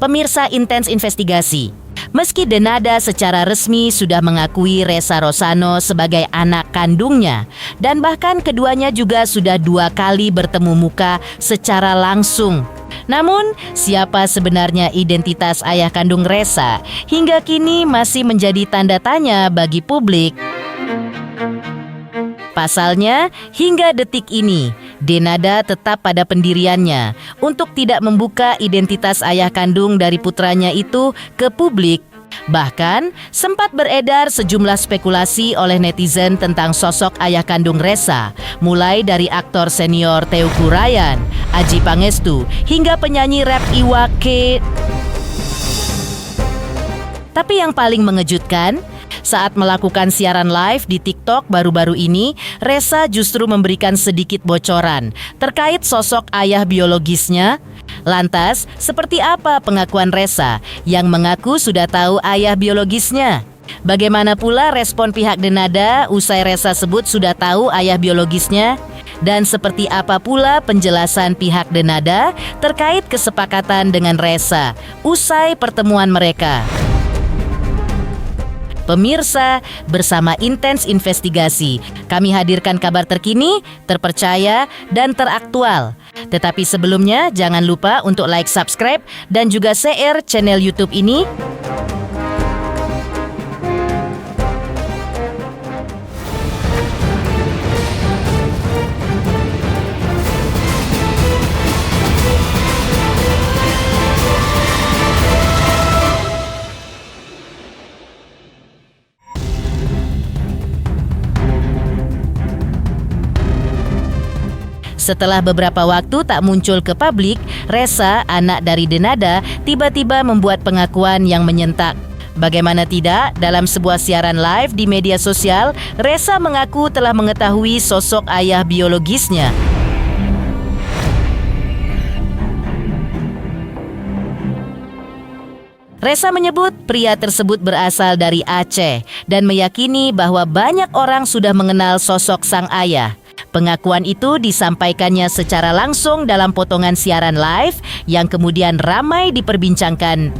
Pemirsa Intens Investigasi, meski Denada secara resmi sudah mengakui Ressa Rosano sebagai anak kandungnya, dan bahkan keduanya juga sudah 2 kali bertemu muka secara langsung. Namun, siapa sebenarnya identitas ayah kandung Ressa hingga kini masih menjadi tanda tanya bagi publik. Pasalnya, hingga detik ini, Denada tetap pada pendiriannya untuk tidak membuka identitas ayah kandung dari putranya itu ke publik. Bahkan, sempat beredar sejumlah spekulasi oleh netizen tentang sosok ayah kandung Ressa, mulai dari aktor senior Teuku Ryan, Adjie Pangestu, hingga penyanyi rap Iwa K. Tapi yang paling mengejutkan, saat melakukan siaran live di TikTok baru-baru ini, Ressa justru memberikan sedikit bocoran terkait sosok ayah biologisnya. Lantas, seperti apa pengakuan Ressa yang mengaku sudah tahu ayah biologisnya? Bagaimana pula respon pihak Denada usai Ressa sebut sudah tahu ayah biologisnya? Dan seperti apa pula penjelasan pihak Denada terkait kesepakatan dengan Ressa usai pertemuan mereka? Pemirsa, bersama Intens Investigasi, kami hadirkan kabar terkini, terpercaya, dan teraktual. Tetapi sebelumnya, jangan lupa untuk like, subscribe, dan juga share channel YouTube ini. Setelah beberapa waktu tak muncul ke publik, Ressa, anak dari Denada, tiba-tiba membuat pengakuan yang menyentak. Bagaimana tidak, dalam sebuah siaran live di media sosial, Ressa mengaku telah mengetahui sosok ayah biologisnya. Ressa menyebut pria tersebut berasal dari Aceh dan meyakini bahwa banyak orang sudah mengenal sosok sang ayah. Pengakuan itu disampaikannya secara langsung dalam potongan siaran live yang kemudian ramai diperbincangkan.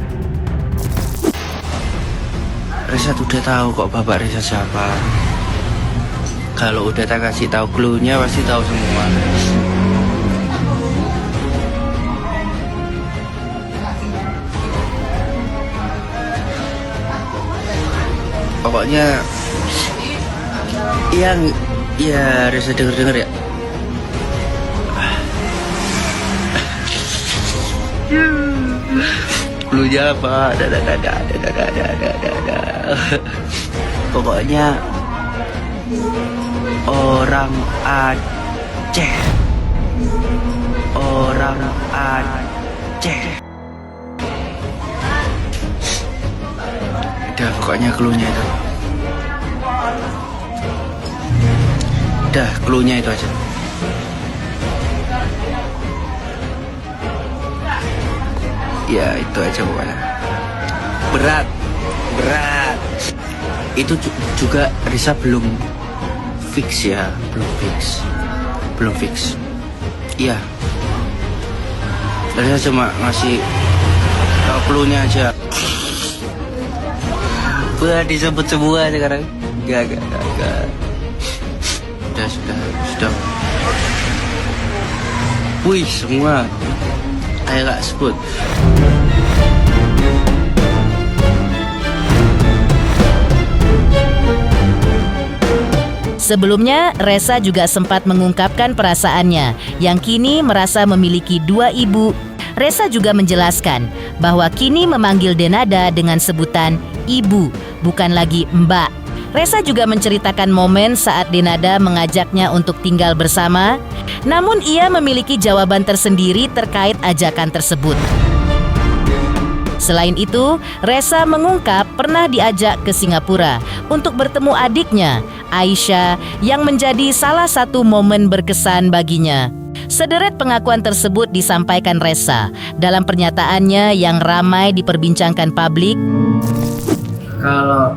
Ressa udah tahu kok bapak Ressa siapa. Kalau udah tak kasih tahu clue-nya pasti tahu semua. Pokoknya yang ya Ressa denger ya. Clue-nya apa? Pokoknya orang Aceh. Orang Aceh. Udah pokoknya clue-nya itu. Udah clue-nya itu aja. Ya itu aja pokoknya. Berat. Itu juga Ressa belum fix ya, belum fix. Iya. Ressa cuma ngasih tahu clue-nya aja. Udah disebut semua sekarang. Gak. Sudah. Wih, semua kayak gak sebut. Sebelumnya, Ressa juga sempat mengungkapkan perasaannya yang kini merasa memiliki 2 ibu. Ressa juga menjelaskan bahwa kini memanggil Denada dengan sebutan ibu, bukan lagi mbak. Ressa juga menceritakan momen saat Denada mengajaknya untuk tinggal bersama, namun ia memiliki jawaban tersendiri terkait ajakan tersebut. Selain itu, Ressa mengungkap pernah diajak ke Singapura untuk bertemu adiknya, Aisyah, yang menjadi salah satu momen berkesan baginya. Sederet pengakuan tersebut disampaikan Ressa dalam pernyataannya yang ramai diperbincangkan publik. Kalau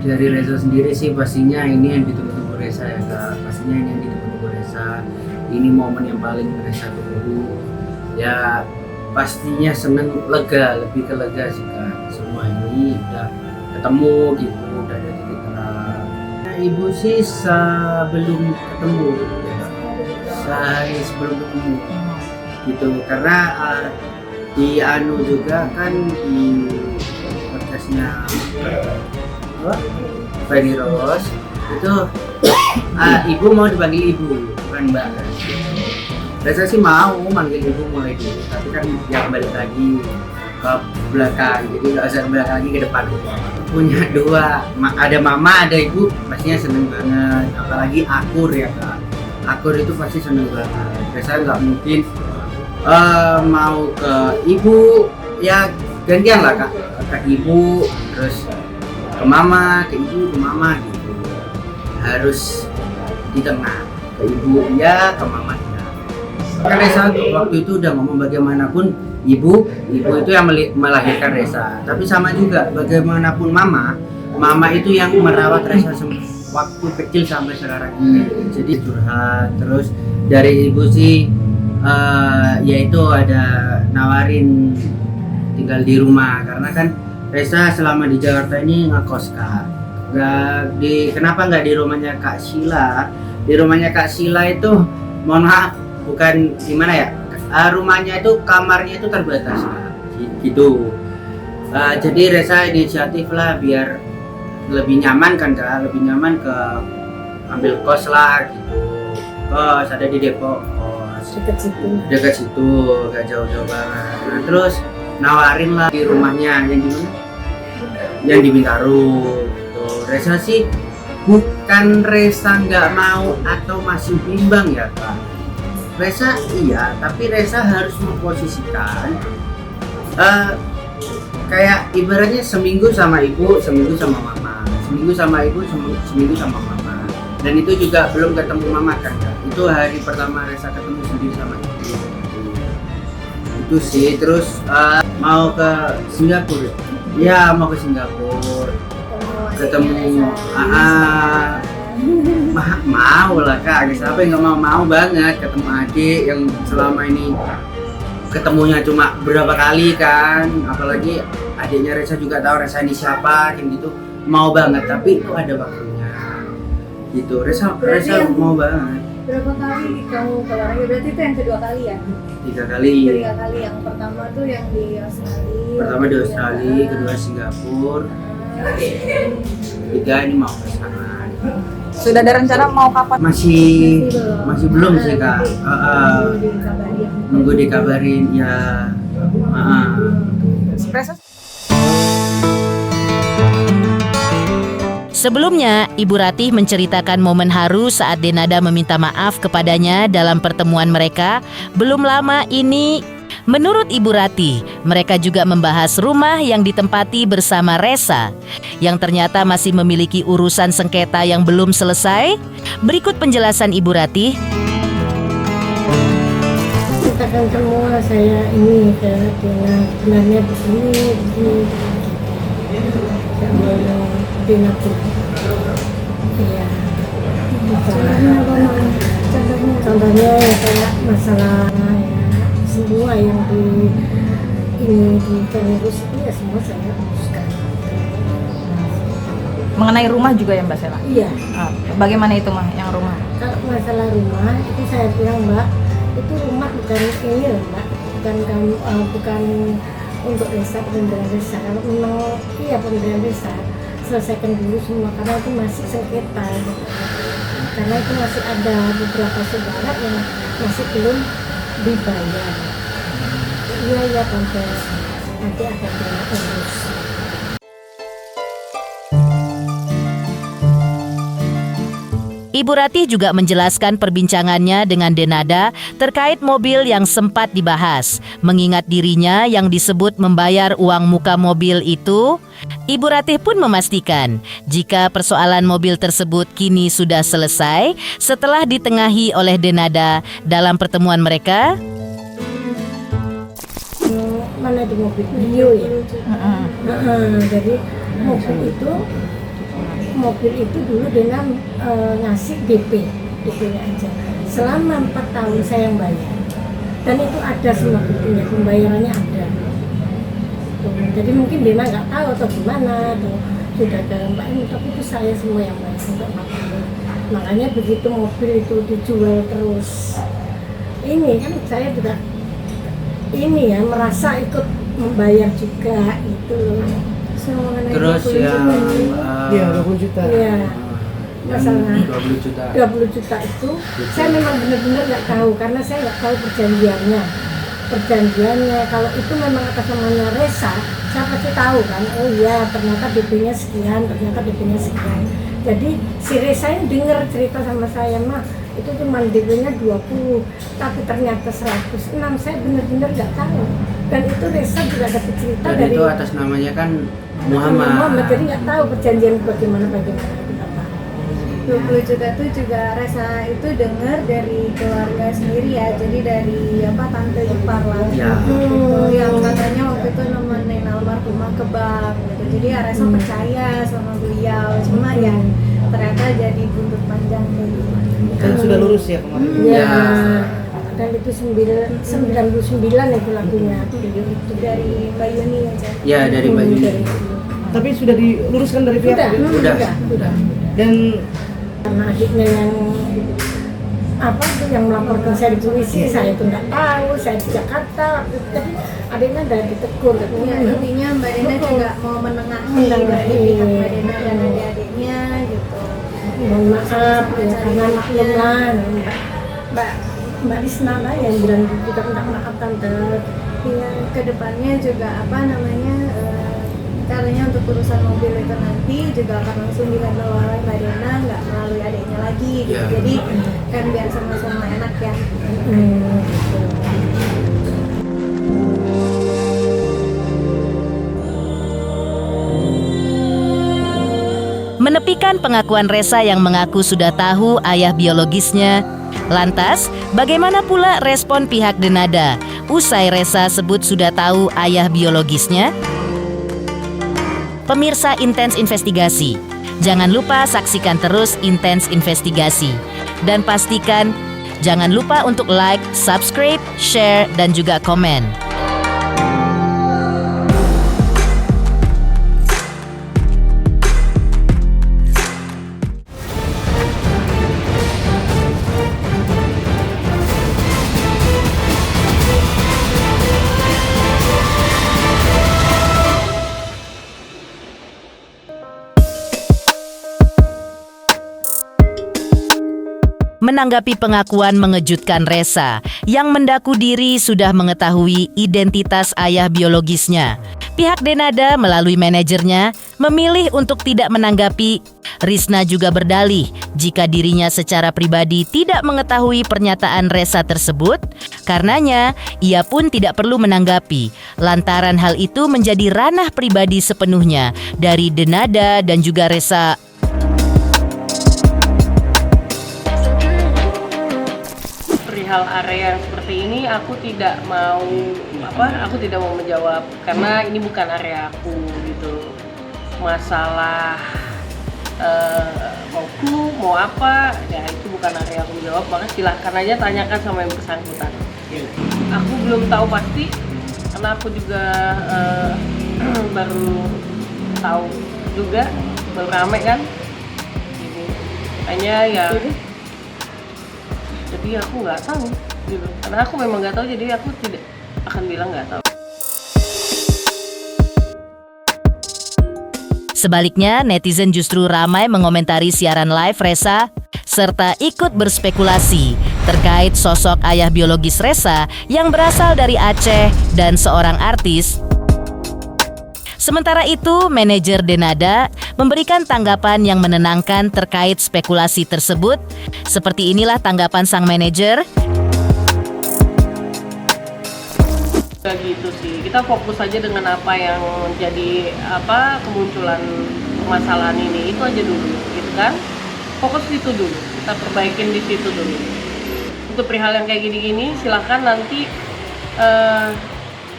dari Ressa sendiri sih pastinya ini yang ditunggu-tunggu Ressa ya Kak. Pastinya ini yang ditunggu-tunggu Ressa. Ini momen yang paling Ressa tunggu. Ya pastinya seneng, lega, lebih ke lega sih Kak. Semua ini udah ketemu gitu, udah ada titik terang. Nah, ibu sih sebelum ketemu ya, Kak. Sehari sebelum ketemu gitu, karena di anu juga kan di podcastnya Feni Rose itu ibu mau dipanggil ibu bukan mbak. Reza sih mau manggil ibu mulai dulu, tapi kan dia balik lagi ke belakang, jadi nggak usah balik lagi ke depan. Punya dua, ada mama ada ibu, pastinya seneng banget. Apalagi akur ya Kak, akur itu pasti seneng banget. Reza nggak mungkin mau ke ibu, ya gantian lah Kak, ke ibu terus ke mama, ke ibu, ke mama gitu. Harus di tengah, ke ibu ya, ke mama ya. Kan Reza waktu itu udah ngomong bagaimanapun ibu itu yang melahirkan Reza. Tapi sama juga bagaimanapun mama itu yang merawat Reza waktu kecil sampai sekarang ini. Jadi curhat terus dari ibu sih yaitu ada nawarin tinggal di rumah, karena kan Reza selama di Jakarta ini ngekos Kak. Kenapa nggak di rumahnya Kak Sheila? Di rumahnya Kak Sheila itu mohon maaf bukan gimana ya, rumahnya itu kamarnya itu terbatas gitu. Jadi Reza inisiatif lah biar lebih nyaman kan Kak, lebih nyaman ke ambil kos lah gitu. Kos ada di Depok, kos dekat situ gak jauh-jauh banget. Nah terus nawarin lah di rumahnya yang di mana? Yang di Bintaro gitu. Reza sih bukan Reza nggak mau atau masih bimbang ya Kak. Reza iya, tapi Reza harus memposisikan kayak ibaratnya seminggu sama ibu, seminggu sama mama, seminggu sama ibu, seminggu sama mama. Dan itu juga belum ketemu mama kan Kak. Itu hari pertama Reza ketemu sendiri sama ibu. Itu sih, terus mau ke Singapura. Ya mau ke Singapura. Ketemu mau lah Kak, siapa yang nggak mau banget ketemu adik yang selama ini ketemunya cuma berapa kali kan, apalagi adiknya Reza juga tahu Reza ini siapa kan gitu, mau banget, tapi itu ada waktunya gitu. Reza mau banget. Berapa kali kamu ke luar negeri? Berarti itu yang kedua kali ya? 3 kali. 3 kali, yang pertama tuh yang di Australia. Pertama di Australia, kedua Singapura, 3 ini mau ke sana. Sudah ada rencana mau kapan? Masih belum sih Kak. Nunggu dikabarin ya. Reza Sebelumnya, Ibu Ratih menceritakan momen haru saat Denada meminta maaf kepadanya dalam pertemuan mereka. Belum lama ini, menurut Ibu Ratih, mereka juga membahas rumah yang ditempati bersama Reza, yang ternyata masih memiliki urusan sengketa yang belum selesai. Berikut penjelasan Ibu Ratih. Kita kan semua saya ini ke sebenarnya di sini Dina tuh, iya. Contohnya ya kayak masalah ya, semua yang di kampus itu ya semua saya uruskan. mengenai rumah juga ya Mbak Sela? Iya. Bagaimana itu Mbak yang rumah? Kalau masalah rumah itu saya bilang Mbak, itu rumah bukan ini loh Mbak, bukan untuk desa, pemberian desa. Kalau memang iya pemberian desa, selesaikan dulu semua karena itu masih sengketa gitu. Karena itu masih ada beberapa saudara yang masih belum dibayar. Iya tante, nanti akan diurus. Ibu Ratih juga menjelaskan perbincangannya dengan Denada terkait mobil yang sempat dibahas. Mengingat dirinya yang disebut membayar uang muka mobil itu, Ibu Ratih pun memastikan jika persoalan mobil tersebut kini sudah selesai setelah ditengahi oleh Denada dalam pertemuan mereka. Mana di mobil video ya? Jadi mobil itu dulu Dena ngasih DP aja. Selama 4 tahun saya yang bayar. dan itu ada semua buktinya, pembayarannya ada. Tuh, jadi mungkin Dena nggak tahu atau gimana tuh, sudah ke Mbak ini, tapi itu saya semua yang bayar untuk makan. Makanya begitu mobil itu dijual terus, ini kan saya juga ini ya merasa ikut membayar juga itu. Terus yang Iya, 20 juta. Iya. Masalah 20 juta. 20 juta itu saya memang benar-benar nggak tahu karena saya nggak tahu perjanjiannya. Kalau itu memang atas namanya Resa, saya pasti tahu kan. Oh iya, ternyata DP-nya sekian, ternyata DP-nya sekian. Jadi si Resa ini dengar cerita sama saya, mah itu cuma DP-nya 20, tapi ternyata 106. Saya benar-benar nggak tahu. Dan itu Resa juga dapat cerita Dan dari itu atas namanya kan Muhammad. Jadi nggak tahu perjanjian bagaimana kita tahu. 20 juta itu juga Resa itu dengar dari keluarga sendiri ya, jadi dari tante ipar lah Ya. gitu, yang katanya waktu itu nemenin almarhumah ke bank gitu, jadi ya Resa percaya sama beliau, cuma ya ternyata jadi buntut panjang kayak gitu. Dan sudah lurus ya kemarin. Ya. Dan itu 99 itu lagunya video itu Dari Mbak Yuni ya, Cak? Ya, dari Mbak Yuni. Tapi sudah diluruskan dari pihak Sudah. dan Karena adiknya yang yang melaporkan saya di polisi, saya itu nggak tahu, saya di Jakarta waktu itu. Jadi adiknya udah ditegur gitu. Ya intinya Mbak Dena juga mau menengahi dari pihak Mbak Dena dan adik-adiknya gitu. Mohon maaf ya, karena maklum lah Mbak Risna lah yang bilang juga minta maaf tante. Ya, kedepannya juga caranya untuk urusan mobil itu nanti juga akan langsung dihandle oleh Mbak Dena, nggak melalui adiknya lagi gitu. Ya. Jadi kan biar sama-sama enak ya. Menepikan pengakuan Resa yang mengaku sudah tahu ayah biologisnya. Lantas, bagaimana pula respon pihak Denada usai Resa sebut sudah tahu ayah biologisnya? Pemirsa Intens Investigasi, jangan lupa saksikan terus Intens Investigasi. Dan pastikan jangan lupa untuk like, subscribe, share, dan juga komen. Menanggapi pengakuan mengejutkan Resa yang mendaku diri sudah mengetahui identitas ayah biologisnya, pihak Denada melalui manajernya memilih untuk tidak menanggapi. Risna juga berdalih jika dirinya secara pribadi tidak mengetahui pernyataan Resa tersebut, karenanya ia pun tidak perlu menanggapi lantaran hal itu menjadi ranah pribadi sepenuhnya dari Denada dan juga Resa. Perihal area yang seperti ini aku tidak mau menjawab karena ini bukan area aku gitu. Masalah mau clue, mau apa ya itu bukan area aku jawab, maka silahkan aja tanyakan sama yang bersangkutan. Aku belum tahu pasti karena aku juga baru tahu juga, baru rame kan ini hanya ya. Jadi aku nggak tahu gitu. Karena aku memang nggak tahu, jadi aku tidak akan bilang nggak tahu. Sebaliknya, netizen justru ramai mengomentari siaran live Resa serta ikut berspekulasi terkait sosok ayah biologis Resa yang berasal dari Aceh dan seorang artis. Sementara itu, manajer Denada memberikan tanggapan yang menenangkan terkait spekulasi tersebut. Seperti inilah tanggapan sang manajer. Gitu sih, kita fokus aja dengan apa yang jadi kemunculan permasalahan ini, itu aja dulu, gitu kan? Fokus di situ dulu, kita perbaikin di situ dulu. Untuk perihal yang kayak gini-gini, silahkan nanti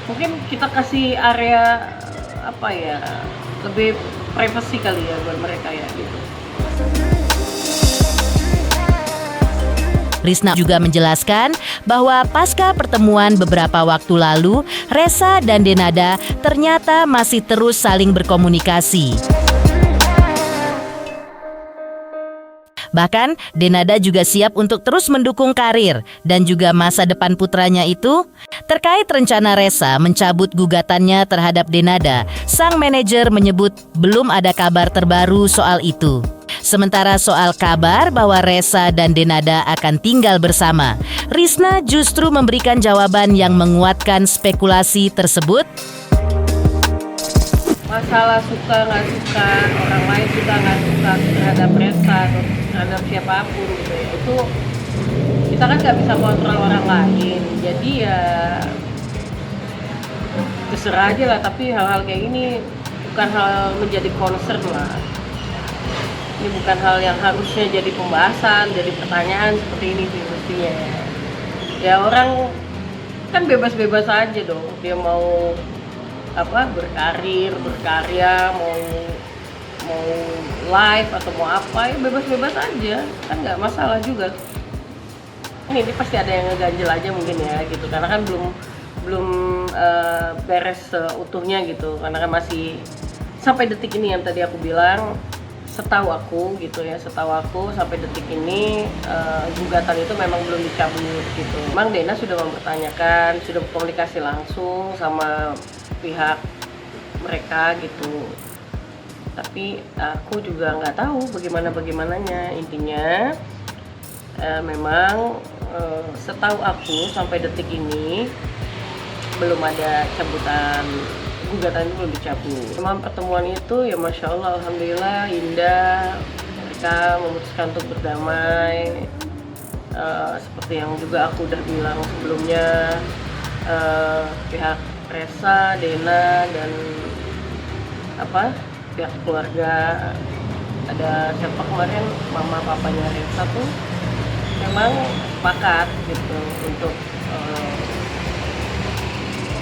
mungkin kita kasih area lebih privacy kali ya buat mereka ya gitu. Risna juga menjelaskan bahwa pasca pertemuan beberapa waktu lalu, Ressa dan Denada ternyata masih terus saling berkomunikasi. Bahkan, Denada juga siap untuk terus mendukung karir dan juga masa depan putranya itu. Terkait rencana Ressa mencabut gugatannya terhadap Denada, sang manajer menyebut belum ada kabar terbaru soal itu. Sementara soal kabar bahwa Ressa dan Denada akan tinggal bersama, Risna justru memberikan jawaban yang menguatkan spekulasi tersebut. Masalah suka nggak suka, orang lain suka nggak suka terhadap Ressa atau terhadap siapapun gitu ya, itu kita kan nggak bisa kontrol orang lain, jadi ya terserah aja lah. Tapi hal-hal kayak ini bukan hal menjadi concern lah, ini bukan hal yang harusnya jadi pembahasan, jadi pertanyaan seperti ini sih mestinya. Ya orang kan bebas-bebas aja dong, dia mau berkarir, berkarya, mau live atau mau apa, ya bebas-bebas aja, kan nggak masalah juga. Ini pasti ada yang ngeganjel aja mungkin ya gitu, karena kan belum beres seutuhnya gitu, karena kan masih sampai detik ini yang tadi aku bilang, setahu aku sampai detik ini gugatan itu memang belum dicabut gitu. Memang Dena sudah mempertanyakan, sudah komunikasi langsung sama pihak mereka gitu, tapi aku juga nggak tahu bagaimananya. Intinya memang setahu aku sampai detik ini belum ada cabutan, gugatan itu belum dicabut. Memang pertemuan itu ya Masya Allah, Alhamdulillah indah, mereka memutuskan untuk berdamai. Seperti yang juga aku udah bilang sebelumnya, pihak Ressa, Dena, dan pihak keluarga, ada siapa kemarin, mama papanya Ressa tuh memang sepakat gitu untuk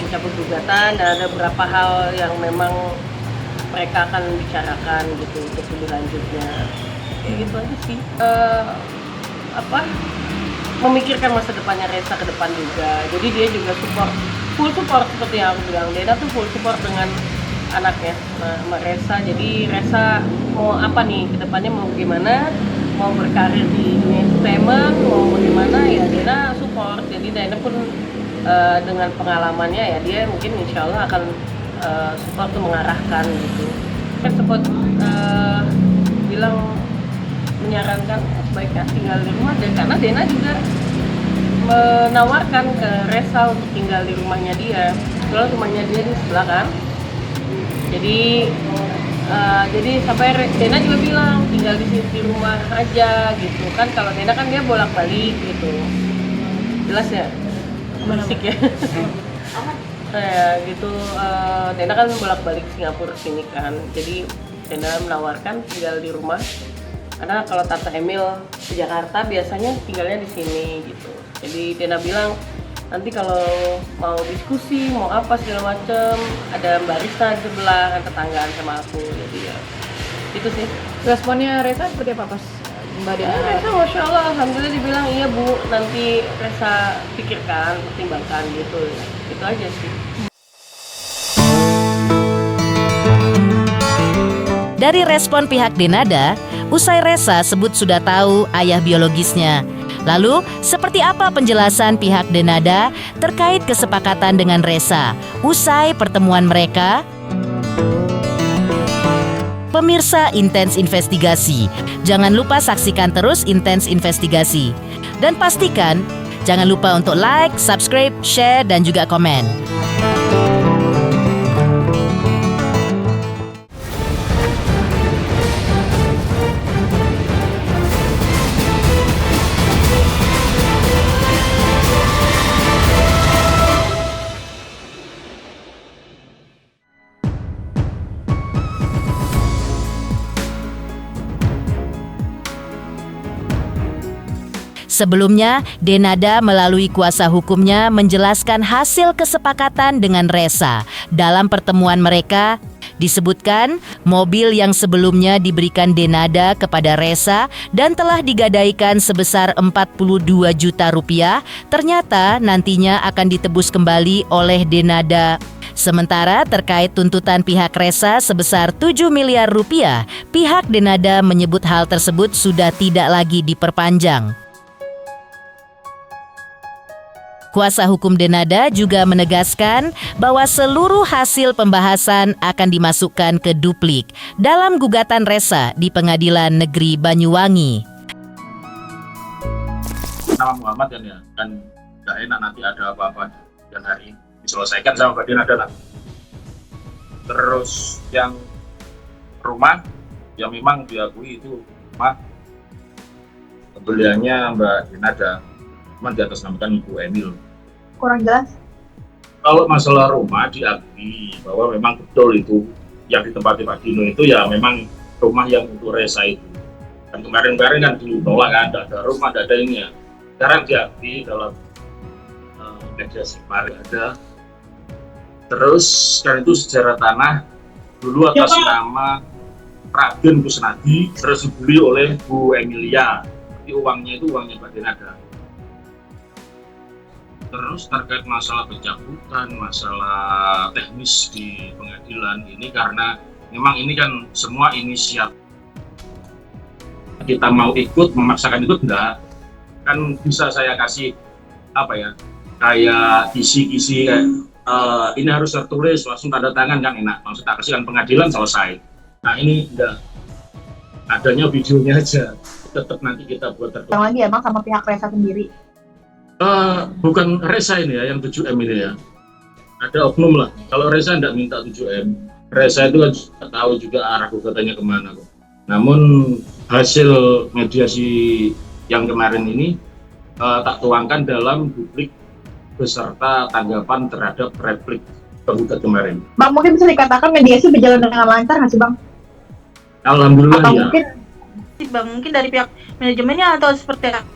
mencabut gugatan, dan ada beberapa hal yang memang mereka akan bicarakan gitu untuk lebih lanjutnya. Kayak gitu aja sih. Memikirkan masa depannya Ressa ke depan juga. Jadi dia juga full support seperti yang aku bilang. Dena tuh full support dengan anaknya, sama Ressa. Jadi Ressa mau apa nih ke depannya, mau gimana, mau berkarir di dunia entertainment, mau bagaimana, ya Dena support. Jadi Dena pun dengan pengalamannya ya dia mungkin insya Allah akan support tuh mengarahkan gitu. Kan sempat bilang, menyarankan sebaiknya tinggal di rumah, dan karena Dena juga menawarkan ke Ressa untuk tinggal di rumahnya dia. Kebetulan rumahnya dia di sebelah kan. Jadi sampai Dena juga bilang tinggal di rumah aja gitu kan. Kalau Dena kan dia bolak-balik gitu. Jelas ya? Bersik ya. Gitu. Dena kan bolak-balik Singapura sini kan. Jadi Dena menawarkan tinggal di rumah. Karena kalau Tante Emil di Jakarta biasanya tinggalnya di sini gitu. Jadi Dena bilang nanti kalau mau diskusi, mau apa segala macem, ada Mbak Risa di sebelah, kan tetanggaan sama aku. Jadi ya itu sih. Responnya Ressa seperti apa pas Mbak Dena? Ressa Masya Allah, Alhamdulillah dibilang iya Bu, nanti Ressa pikirkan, pertimbangkan gitu. Itu aja sih. Dari respon pihak Denada, usai Ressa sebut sudah tahu ayah biologisnya. Lalu, seperti apa penjelasan pihak Denada terkait kesepakatan dengan Ressa usai pertemuan mereka? Pemirsa Intens Investigasi, jangan lupa saksikan terus Intens Investigasi. Dan pastikan, jangan lupa untuk like, subscribe, share, dan juga komen. Sebelumnya, Denada melalui kuasa hukumnya menjelaskan hasil kesepakatan dengan Ressa dalam pertemuan mereka. Disebutkan, mobil yang sebelumnya diberikan Denada kepada Reza dan telah digadaikan sebesar 42 juta rupiah, ternyata nantinya akan ditebus kembali oleh Denada. Sementara terkait tuntutan pihak Reza sebesar 7 miliar rupiah, pihak Denada menyebut hal tersebut sudah tidak lagi diperpanjang. Kuasa hukum Denada juga menegaskan bahwa seluruh hasil pembahasan akan dimasukkan ke duplik dalam gugatan Reza di Pengadilan Negeri Banyuwangi. Nama Muhammad kan ya, kan nggak enak nanti ada apa-apa dan hari diselesaikan sama Mbak Denada nanti. Terus yang rumah, ya memang diakui itu rumah pembeliannya Mbak Denada, cuman diatasnamakan Ibu Emil. Kurang jelas. Kalau masalah rumah diakui bahwa memang betul itu yang ditempati Pak Dino itu ya memang rumah yang untuk Reza itu. Dan kemarin-kemarin kan ditolak kan, tidak ada rumah, tidak ada ini ya. Sekarang diakui dalam mediasi kemarin ada. Terus sekarang itu sejarah tanah dulu atas nama Raden Kusnadi, terus dibeli oleh Bu Emilia. Jadi uangnya itu uangnya Mbak Denada. Terus terkait masalah pencabutan, masalah teknis di pengadilan ini karena memang ini kan semua inisiatif. Kita mau ikut, memaksakan ikut enggak, kan bisa saya kasih apa ya, kayak kisi-kisi ini harus tertulis, langsung tanda tangan kan enak, langsung tak kasihkan pengadilan selesai. Nah ini enggak, adanya videonya aja, tetap nanti kita buat tertulis. Yang lagi emang sama pihak Reza sendiri. Bukan Reza ini ya, yang 7M ini ya. Ada oknum lah. Kalau Reza tidak minta 7M, Reza itu kan tahu juga arah gugatannya kemana kok. Namun hasil mediasi yang kemarin ini tak tuangkan dalam duplik beserta tanggapan terhadap replik penggugat kemarin. Bang, mungkin bisa dikatakan mediasi berjalan dengan lancar nggak sih Bang? Alhamdulillah atau ya. Mungkin dari pihak manajemennya atau seperti apa?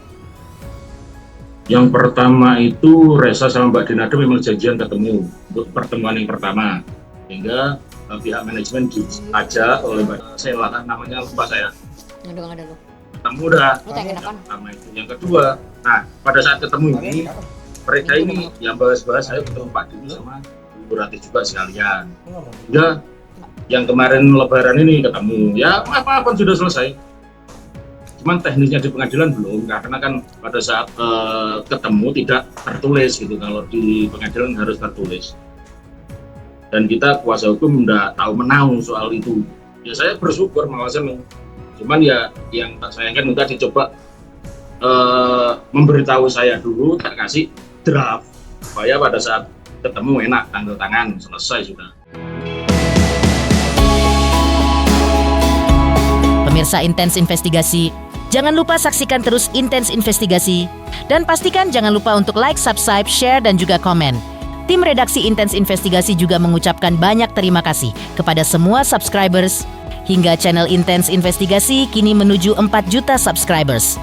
Yang pertama itu Reza sama Mbak Denada memang janjian ketemu untuk pertemuan yang pertama, hingga pihak manajemen diajak oleh Mbak, saya namanya lupa saya. Ketemu dah. Pertama itu. Yang kedua, nah pada saat ketemu ini mereka ini yang bahas-bahas saya ketemu Pak Dino sama Bu Ratih juga sekalian. Hingga yang kemarin Lebaran ini ketemu, ya apa-apa sudah selesai. Cuman teknisnya di pengadilan belum, karena kan pada saat ketemu tidak tertulis gitu. Kalau di pengadilan harus tertulis. Dan kita kuasa hukum tidak tahu menau soal itu. Ya saya bersyukur malah senang. Cuman ya yang tak sayangkan minta dicoba memberitahu saya dulu, tak kasih draft supaya pada saat ketemu enak, tanda tangan, selesai sudah. Pemirsa Intens Investigasi, jangan lupa saksikan terus Intens Investigasi dan pastikan jangan lupa untuk like, subscribe, share, dan juga komen. Tim redaksi Intens Investigasi juga mengucapkan banyak terima kasih kepada semua subscribers hingga channel Intens Investigasi kini menuju 4 juta subscribers.